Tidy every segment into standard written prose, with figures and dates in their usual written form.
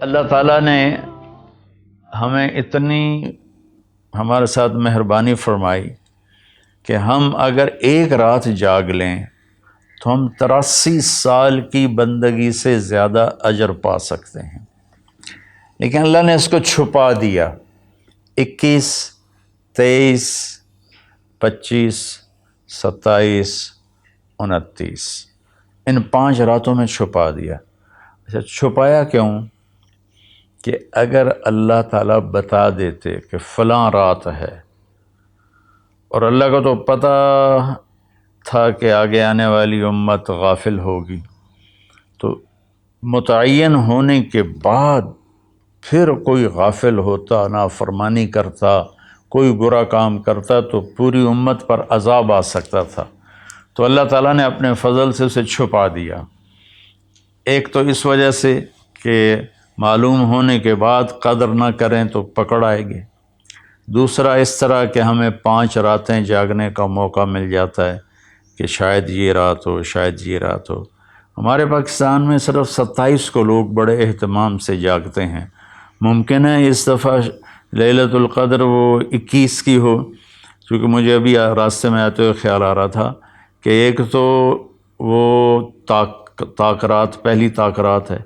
اللہ تعالیٰ نے ہمیں اتنی ہمارے ساتھ مہربانی فرمائی کہ ہم اگر ایک رات جاگ لیں تو ہم 83 سال کی بندگی سے زیادہ اجر پا سکتے ہیں، لیکن اللہ نے اس کو چھپا دیا۔ 21، 23، 25، 27، 29 ان 5 راتوں میں چھپا دیا۔ اچھا، چھپایا کیوں؟ کہ اگر اللہ تعالیٰ بتا دیتے کہ فلاں رات ہے، اور اللہ کو تو پتہ تھا کہ آگے آنے والی امت غافل ہوگی، تو متعین ہونے کے بعد پھر کوئی غافل ہوتا، نافرمانی کرتا، کوئی برا کام کرتا تو پوری امت پر عذاب آ سکتا تھا۔ تو اللہ تعالیٰ نے اپنے فضل سے اسے چھپا دیا۔ ایک تو اس وجہ سے کہ معلوم ہونے کے بعد قدر نہ کریں تو پکڑ آئے گی، دوسرا اس طرح کہ ہمیں 5 راتیں جاگنے کا موقع مل جاتا ہے کہ شاید یہ رات ہو، شاید یہ رات ہو۔ ہمارے پاکستان میں صرف 27 کو لوگ بڑے اہتمام سے جاگتے ہیں۔ ممکن ہے اس دفعہ لیلۃ القدر وہ 21 کی ہو، کیونکہ مجھے ابھی راستے میں آتے ہوئے خیال آ رہا تھا کہ ایک تو وہ طاق رات، پہلی طاق رات ہے،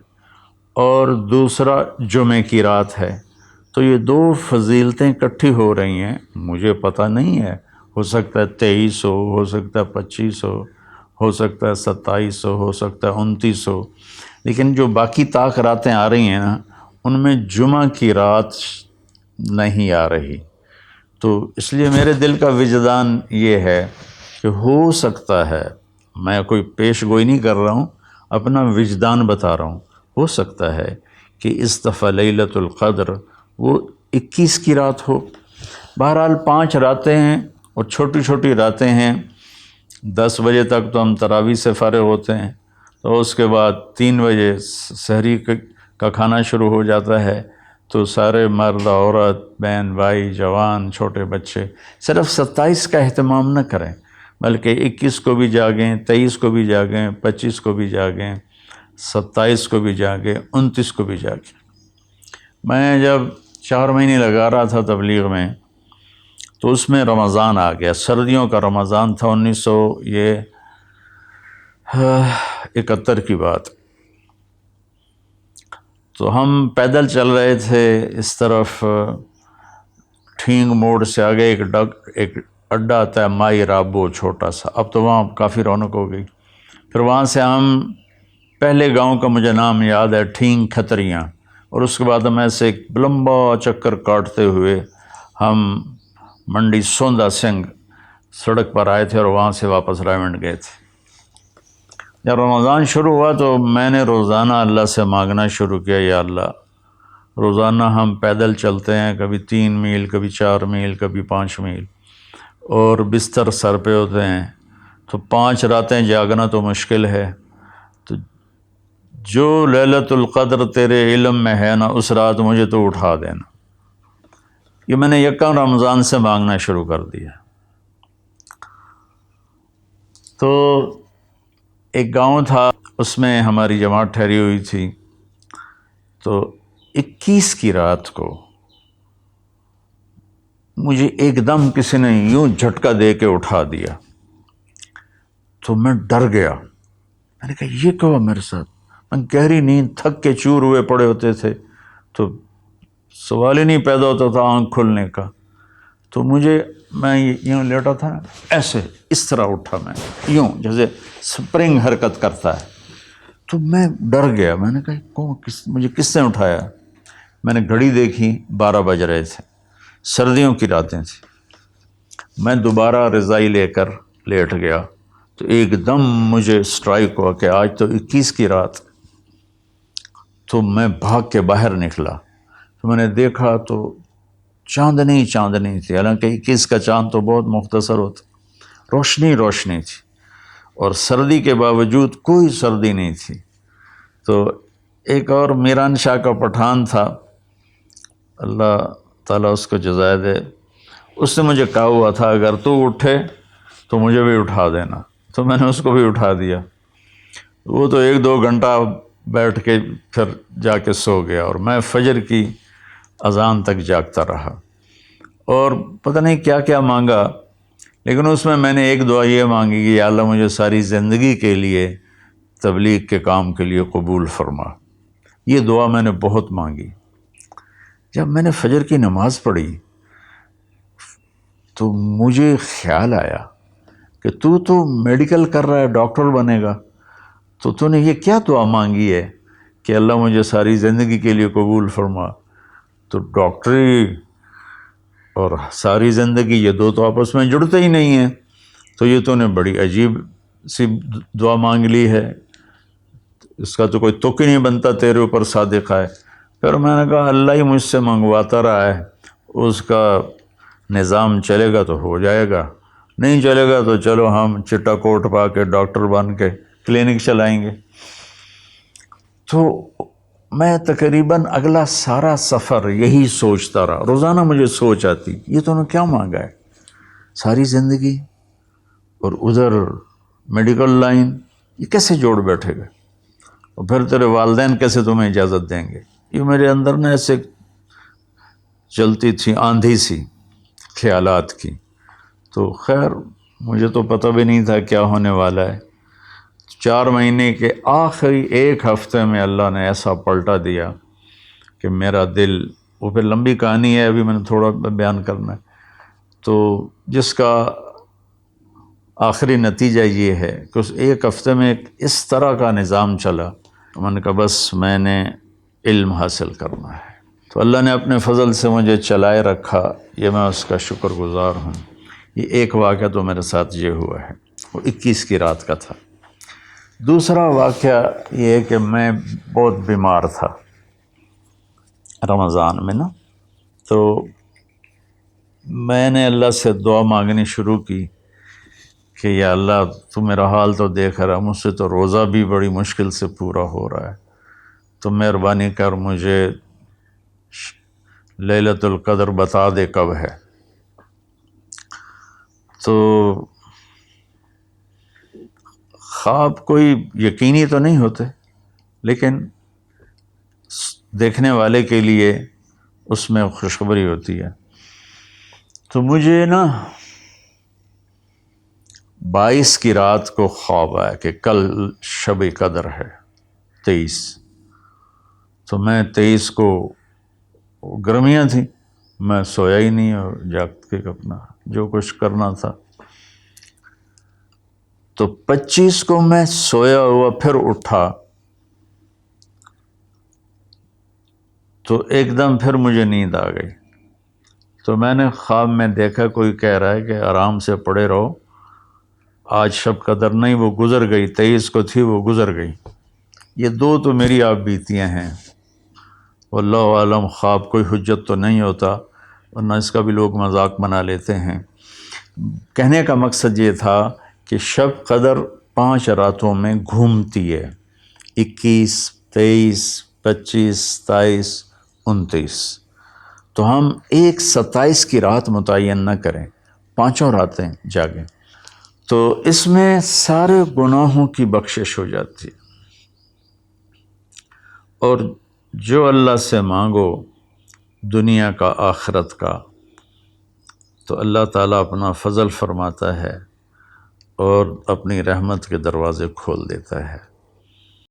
اور دوسرا جمعے کی رات ہے، تو یہ 2 فضیلتیں اکٹھی ہو رہی ہیں۔ مجھے پتہ نہیں ہے، ہو سکتا ہے 23 ہو سکتا ہے 25 ہو سکتا ہے 27 ہو سکتا ہے 29 ہو، لیکن جو باقی طاق راتیں آ رہی ہیں نا، ان میں جمعہ کی رات نہیں آ رہی۔ تو اس لیے میرے دل کا وجدان یہ ہے کہ ہو سکتا ہے، میں کوئی پیش گوئی نہیں کر رہا ہوں، اپنا وجدان بتا رہا ہوں، ہو سکتا ہے کہ اس دفعہ لیلۃ القدر وہ 21 کی رات ہو۔ بہرحال 5 راتیں ہیں اور چھوٹی چھوٹی راتیں ہیں۔ 10 بجے تک تو ہم تراویح سے فارغ ہوتے ہیں، تو اس کے بعد 3 بجے سحری کا کھانا شروع ہو جاتا ہے، تو سارے مرد، عورت، بہن بھائی، جوان، چھوٹے بچے صرف 27 کا اہتمام نہ کریں، بلکہ 21 کو بھی جاگیں، 23 کو بھی جاگیں، 25 کو بھی جاگیں، 27 کو بھی جاگیں، 29 کو بھی جاگیں۔ میں جب 4 مہینے لگا رہا تھا تبلیغ میں، تو اس میں رمضان آ گیا، سردیوں کا رمضان تھا، 1971 کی بات۔ تو ہم پیدل چل رہے تھے، اس طرف ٹھینگ موڑ سے آگے ایک اڈا آتا ہے مائی رابو، چھوٹا سا، اب تو وہاں کافی رونق ہو گئی۔ پھر وہاں سے ہم پہلے گاؤں کا مجھے نام یاد ہے، ٹھینگ کھتریاں، اور اس کے بعد ہم ایسے ایک لمبا چکر کاٹتے ہوئے ہم منڈی سوندا سنگھ سڑک پر آئے تھے اور وہاں سے واپس رائمنڈ گئے تھے۔ جب رمضان شروع ہوا تو میں نے روزانہ اللہ سے مانگنا شروع کیا، یا اللہ، روزانہ ہم پیدل چلتے ہیں، کبھی 3 میل، کبھی 4 میل، کبھی 5 میل، اور بستر سر پہ ہوتے ہیں، تو 5 راتیں جاگنا تو مشکل ہے، تو جو لیلۃ القدر تیرے علم میں ہے نا، اس رات مجھے تو اٹھا دینا۔ یہ میں نے یکم رمضان سے مانگنا شروع کر دیا۔ تو ایک گاؤں تھا، اس میں ہماری جماعت ٹھہری ہوئی تھی، تو 21 کی رات کو مجھے ایک دم کسی نے یوں جھٹکا دے کے اٹھا دیا، تو میں ڈر گیا۔ میں نے کہا یہ کیا ہوا میرے ساتھ؟ میں گہری نیند، تھک کے چور ہوئے پڑے ہوتے تھے، تو سوال ہی نہیں پیدا ہوتا تھا آنکھ کھلنے کا۔ تو میں یوں لیٹا تھا، ایسے اس طرح اٹھا، میں یوں جیسے سپرنگ حرکت کرتا ہے، تو میں ڈر گیا۔ میں نے کہا مجھے کس نے اٹھایا؟ میں نے گھڑی دیکھی، 12 بج رہے تھے، سردیوں کی راتیں تھیں۔ میں دوبارہ رضائی لے کر لیٹ گیا، تو ایک دم مجھے اسٹرائک ہوا کہ آج تو 21 کی رات۔ تو میں بھاگ کے باہر نکلا، تو میں نے دیکھا تو چاندنی تھی، حالانکہ 21 کا چاند تو بہت مختصر ہوتا، روشنی تھی، اور سردی کے باوجود کوئی سردی نہیں تھی۔ تو ایک اور میران شاہ کا پٹھان تھا، اللہ تعالیٰ اس کو جزائے دے، اس نے مجھے کہا ہوا تھا اگر تو اٹھے تو مجھے بھی اٹھا دینا، تو میں نے اس کو بھی اٹھا دیا۔ وہ تو 1-2 گھنٹہ بیٹھ کے پھر جا کے سو گیا، اور میں فجر کی اذان تک جاگتا رہا، اور پتہ نہیں کیا کیا مانگا، لیکن اس میں نے ایک دعا یہ مانگی کہ یا اللہ مجھے ساری زندگی کے لیے تبلیغ کے کام کے لیے قبول فرما۔ یہ دعا میں نے بہت مانگی۔ جب میں نے فجر کی نماز پڑھی تو مجھے خیال آیا کہ تو میڈیکل کر رہا ہے، ڈاکٹر بنے گا، تو نے یہ کیا دعا مانگی ہے کہ اللہ مجھے ساری زندگی کے لیے قبول فرما؟ تو ڈاکٹری اور ساری زندگی یہ دو تو آپس میں جڑتے ہی نہیں ہیں، تو یہ تو نے بڑی عجیب سی دعا مانگ لی ہے، اس کا تو کوئی تک ہی نہیں بنتا تیرے اوپر صادق ہے۔ پھر میں نے کہا اللہ ہی مجھ سے منگواتا رہا ہے، اس کا نظام چلے گا تو ہو جائے گا، نہیں چلے گا تو چلو ہم چٹا کوٹ پا کے ڈاکٹر بن کے کلینک چلائیں گے۔ تو میں تقریباً اگلا سارا سفر یہی سوچتا رہا، روزانہ مجھے سوچ آتی یہ تو نے کیا مانگا ہے، ساری زندگی اور ادھر میڈیکل لائن، یہ کیسے جوڑ بیٹھے گا، اور پھر تیرے والدین کیسے تمہیں اجازت دیں گے؟ یہ میرے اندر نا ایسے چلتی تھی آندھی سی خیالات کی۔ تو خیر مجھے تو پتہ بھی نہیں تھا کیا ہونے والا ہے۔ 4 مہینے کے آخری 1 ہفتے میں اللہ نے ایسا پلٹا دیا کہ میرا دل، وہ پھر لمبی کہانی ہے، ابھی میں نے تھوڑا بیان کرنا ہے، تو جس کا آخری نتیجہ یہ ہے کہ اس 1 ہفتے میں اس طرح کا نظام چلا، میں نے کہا بس میں نے علم حاصل کرنا ہے۔ تو اللہ نے اپنے فضل سے مجھے چلائے رکھا، یہ میں اس کا شکر گزار ہوں۔ یہ ایک واقعہ تو میرے ساتھ یہ ہوا ہے، وہ 21 کی رات کا تھا۔ دوسرا واقعہ یہ ہے کہ میں بہت بیمار تھا رمضان میں نا، تو میں نے اللہ سے دعا مانگنی شروع کی کہ یا اللہ تو میرا حال تو دیکھ رہا، مجھ سے تو روزہ بھی بڑی مشکل سے پورا ہو رہا ہے، تو مہربانی کر مجھے لیلۃ القدر بتا دے کب ہے۔ تو خواب کوئی یقینی تو نہیں ہوتے، لیکن دیکھنے والے کے لیے اس میں خوشخبری ہوتی ہے۔ تو مجھے نا 22 کی رات کو خواب آیا کہ کل شب قدر ہے 23۔ تو میں 23 کو گرمیاں تھیں، میں سویا ہی نہیں اور جاگ کے اپنا جو کچھ کرنا تھا۔ تو 25 کو میں سویا ہوا پھر اٹھا، تو ایک دم پھر مجھے نیند آ گئی۔ تو میں نے خواب میں دیکھا کوئی کہہ رہا ہے کہ آرام سے پڑے رہو، آج شب قدر نہیں، وہ گزر گئی، 23 کو تھی وہ گزر گئی۔ یہ 2 تو میری آپ بیتیاں ہیں، واللہ عالم خواب کوئی حجت تو نہیں ہوتا، ورنہ اس کا بھی لوگ مذاق بنا لیتے ہیں۔ کہنے کا مقصد یہ تھا کہ شب قدر 5 راتوں میں گھومتی ہے، 21، 23، 25، 27، 29۔ تو ہم ایک 27 کی رات متعین نہ کریں، 5 راتیں جاگیں، تو اس میں سارے گناہوں کی بخشش ہو جاتی ہے، اور جو اللہ سے مانگو دنیا کا آخرت کا، تو اللہ تعالیٰ اپنا فضل فرماتا ہے اور اپنی رحمت کے دروازے کھول دیتا ہے۔